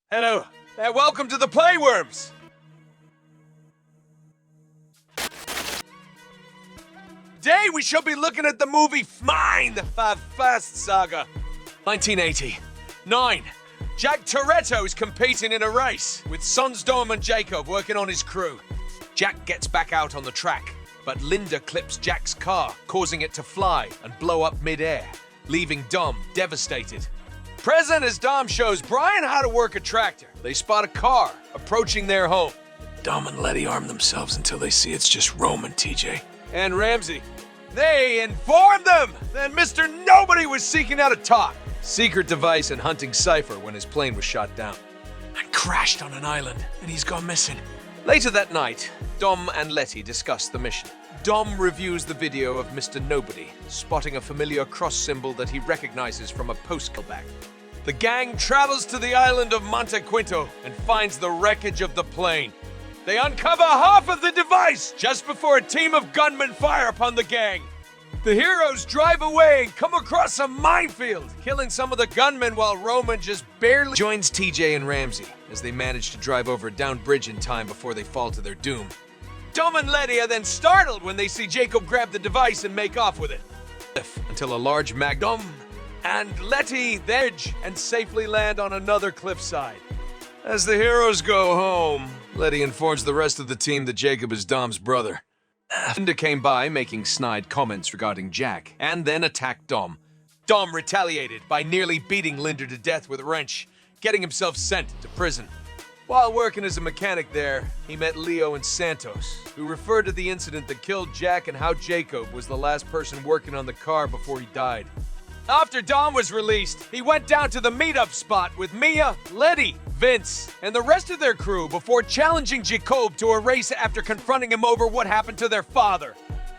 Hello, and welcome to the Playworms! Today we shall be looking at the movie Mine, the Fast Saga. 1980. 9. Jakob Toretto is competing in a race, with sons Dom and Jakob working on his crew. Jack gets back out on the track, but Linda clips Jack's car, causing it to fly and blow up mid-air, leaving Dom devastated. Present as Dom shows Brian how to work a tractor, they spot a car approaching their home. Dom and Letty arm themselves until they see it's just Roman, TJ, and Ramsey. They inform them that Mr. Nobody was seeking out a talk, secret device and hunting Cypher when his plane was shot down, and crashed on an island, and he's gone missing. Later that night, Dom and Letty discuss the mission. Dom reviews the video of Mr. Nobody, spotting a familiar cross symbol that he recognizes from a postcard. The gang travels to the island of Monte Quinto and finds the wreckage of the plane. They uncover half of the device just before a team of gunmen fire upon the gang. The heroes drive away and come across a minefield, killing some of the gunmen while Roman just barely joins TJ and Ramsey as they manage to drive over a downed bridge in time before they fall to their doom. Dom and Letty are then startled when they see Jakob grab the device and make off with it. Until a large Dom and Letty edge and safely land on another cliffside. As the heroes go home, Letty informs the rest of the team that Jakob is Dom's brother. Linda came by, making snide comments regarding Jack, and then attacked Dom. Dom retaliated by nearly beating Linda to death with a wrench, getting himself sent to prison. While working as a mechanic there, he met Leo and Santos, who referred to the incident that killed Jack and how Jakob was the last person working on the car before he died. After Dom was released, he went down to the meetup spot with Mia, Letty, Vince, and the rest of their crew before challenging Jakob to a race after confronting him over what happened to their father.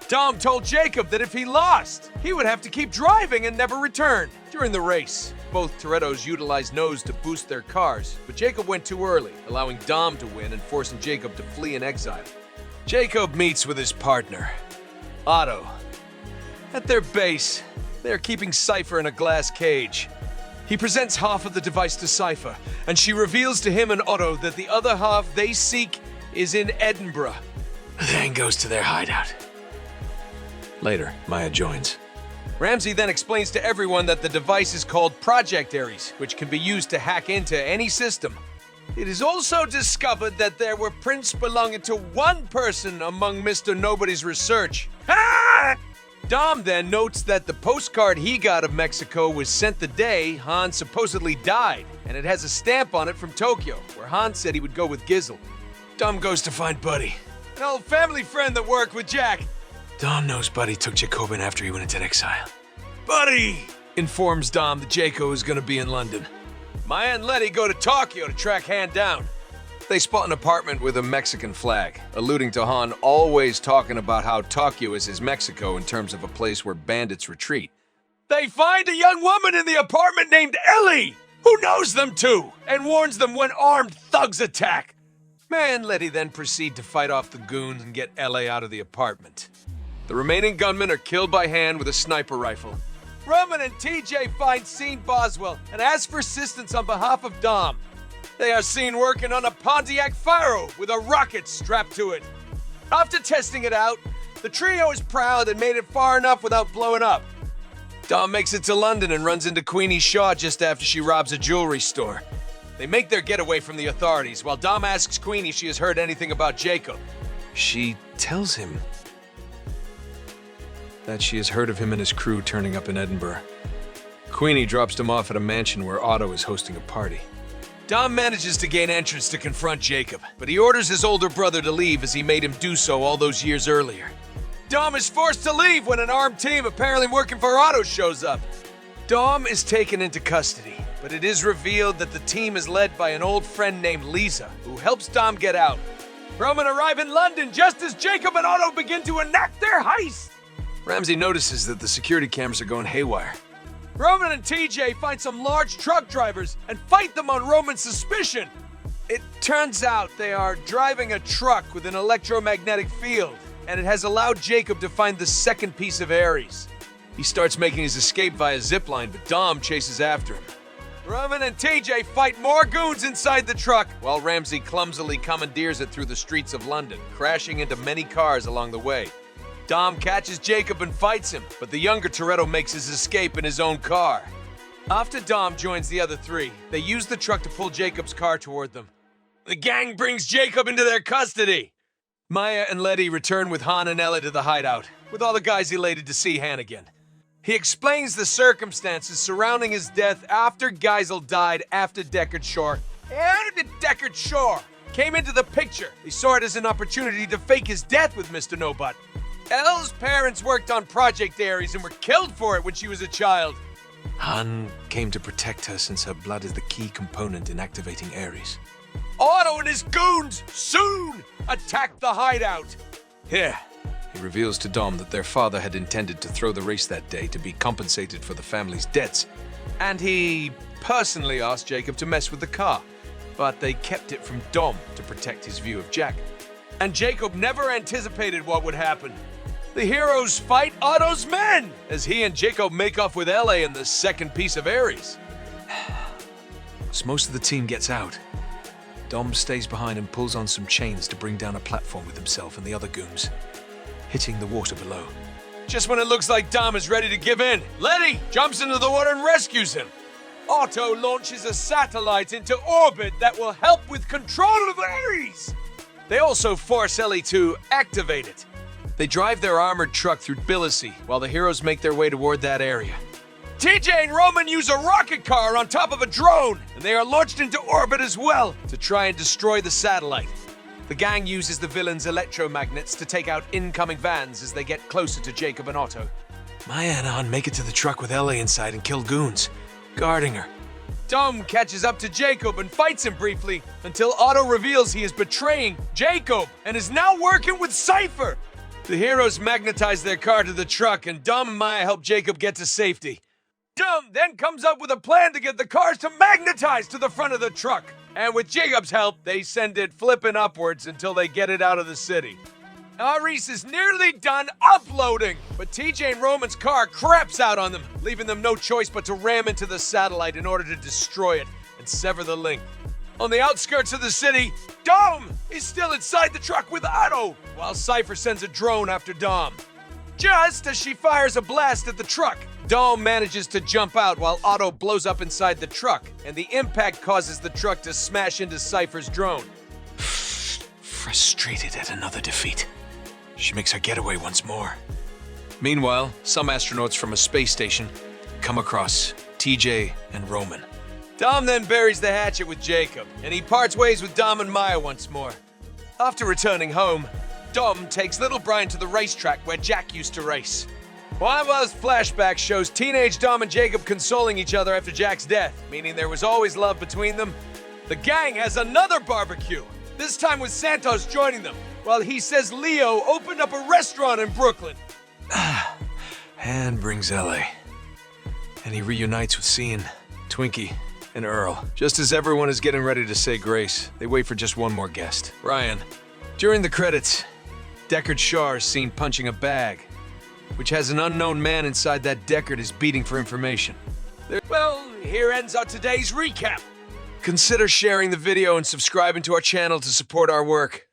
Dom told Jakob that if he lost, he would have to keep driving and never return. During the race, both Torettos utilized nose to boost their cars, but Jakob went too early, allowing Dom to win and forcing Jakob to flee in exile. Jakob meets with his partner, Otto. At their base, they are keeping Cypher in a glass cage. He presents half of the device to Cypher, and she reveals to him and Otto that the other half they seek is in Edinburgh. Then goes to their hideout. Later, Maya joins. Ramsey then explains to everyone that the device is called Project Ares, which can be used to hack into any system. It is also discovered that there were prints belonging to one person among Mr. Nobody's research. Ah! Dom then notes that the postcard he got of Mexico was sent the day Han supposedly died, and it has a stamp on it from Tokyo, where Han said he would go with Gizzle. Dom goes to find Buddy, an old family friend that worked with Jack. Dom knows Buddy took Jakob in after he went into exile. Buddy informs Dom that Jakob is going to be in London. Maya and Letty go to Tokyo to track Han down. They spot an apartment with a Mexican flag, alluding to Han always talking about how Tokyo is his Mexico in terms of a place where bandits retreat. They find a young woman in the apartment named Ellie, who knows them too, and warns them when armed thugs attack. Maya and Letty then proceed to fight off the goons and get Ellie out of the apartment. The remaining gunmen are killed by hand with a sniper rifle. Roman and TJ find Scene Boswell and ask for assistance on behalf of Dom. They are seen working on a Pontiac Pharaoh with a rocket strapped to it. After testing it out, the trio is proud and made it far enough without blowing up. Dom makes it to London and runs into Queenie Shaw just after she robs a jewelry store. They make their getaway from the authorities while Dom asks Queenie if she has heard anything about Jakob. She tells him that she has heard of him and his crew turning up in Edinburgh. Queenie drops him off at a mansion where Otto is hosting a party. Dom manages to gain entrance to confront Jakob, but he orders his older brother to leave as he made him do so all those years earlier. Dom is forced to leave when an armed team apparently working for Otto shows up. Dom is taken into custody, but it is revealed that the team is led by an old friend named Lisa, who helps Dom get out. Roman arrive in London just as Jakob and Otto begin to enact their heist. Ramsey notices that the security cameras are going haywire. Roman and TJ find some large truck drivers and fight them on Roman's suspicion. It turns out they are driving a truck with an electromagnetic field, and it has allowed Jakob to find the second piece of Ares. He starts making his escape via zipline, but Dom chases after him. Roman and TJ fight more goons inside the truck, while Ramsey clumsily commandeers it through the streets of London, crashing into many cars along the way. Dom catches Jakob and fights him, but the younger Toretto makes his escape in his own car. After Dom joins the other three, they use the truck to pull Jakob's car toward them. The gang brings Jakob into their custody. Maya and Letty return with Han and Ella to the hideout, with all the guys elated to see Han again. He explains the circumstances surrounding his death after Geisel died after Deckard Shore. And Deckard Shore came into the picture. He saw it as an opportunity to fake his death with Mr. Nobutt. Elle's parents worked on Project Ares and were killed for it when she was a child. Han came to protect her since her blood is the key component in activating Ares. Otto and his goons soon attack the hideout. Here, he reveals to Dom that their father had intended to throw the race that day to be compensated for the family's debts. And he personally asked Jakob to mess with the car, but they kept it from Dom to protect his view of Jack. And Jakob never anticipated what would happen. The heroes fight Otto's men as he and Jakob make off with LA in the second piece of Ares. As most of the team gets out, Dom stays behind and pulls on some chains to bring down a platform with himself and the other goons, hitting the water below. Just when it looks like Dom is ready to give in, Letty jumps into the water and rescues him. Otto launches a satellite into orbit that will help with control of Ares. They also force Ellie to activate it. They drive their armored truck through Tbilisi while the heroes make their way toward that area. TJ and Roman use a rocket car on top of a drone, and they are launched into orbit as well to try and destroy the satellite. The gang uses the villains' electromagnets to take out incoming vans as they get closer to Jakob and Otto. Maya and Han make it to the truck with Ellie inside and kill goons, guarding her. Dom catches up to Jakob and fights him briefly until Otto reveals he is betraying Jakob and is now working with Cypher. The heroes magnetize their car to the truck, and Dom and Maya help Jakob get to safety. Dom then comes up with a plan to get the cars to magnetize to the front of the truck. And with Jakob's help, they send it flipping upwards until they get it out of the city. Ares is nearly done uploading, but TJ and Roman's car craps out on them, leaving them no choice but to ram into the satellite in order to destroy it and sever the link. On the outskirts of the city, Dom is still inside the truck with Otto, while Cypher sends a drone after Dom. Just as she fires a blast at the truck, Dom manages to jump out while Otto blows up inside the truck, and the impact causes the truck to smash into Cypher's drone. Frustrated at another defeat, she makes her getaway once more. Meanwhile, some astronauts from a space station come across TJ and Roman. Dom then buries the hatchet with Jakob, and he parts ways with Dom and Maya once more. After returning home, Dom takes little Brian to the racetrack where Jack used to race. Wawa's flashback shows teenage Dom and Jakob consoling each other after Jack's death, meaning there was always love between them. The gang has another barbecue, this time with Santos joining them, while he says Leo opened up a restaurant in Brooklyn. Han brings LA, and he reunites with Cena, Twinkie, and Earl. Just as everyone is getting ready to say grace, they wait for just one more guest, Ryan. During the credits, Deckard Shaw is seen punching a bag, which has an unknown man inside that Deckard is beating for information. Well, here ends our today's recap. Consider sharing the video and subscribing to our channel to support our work.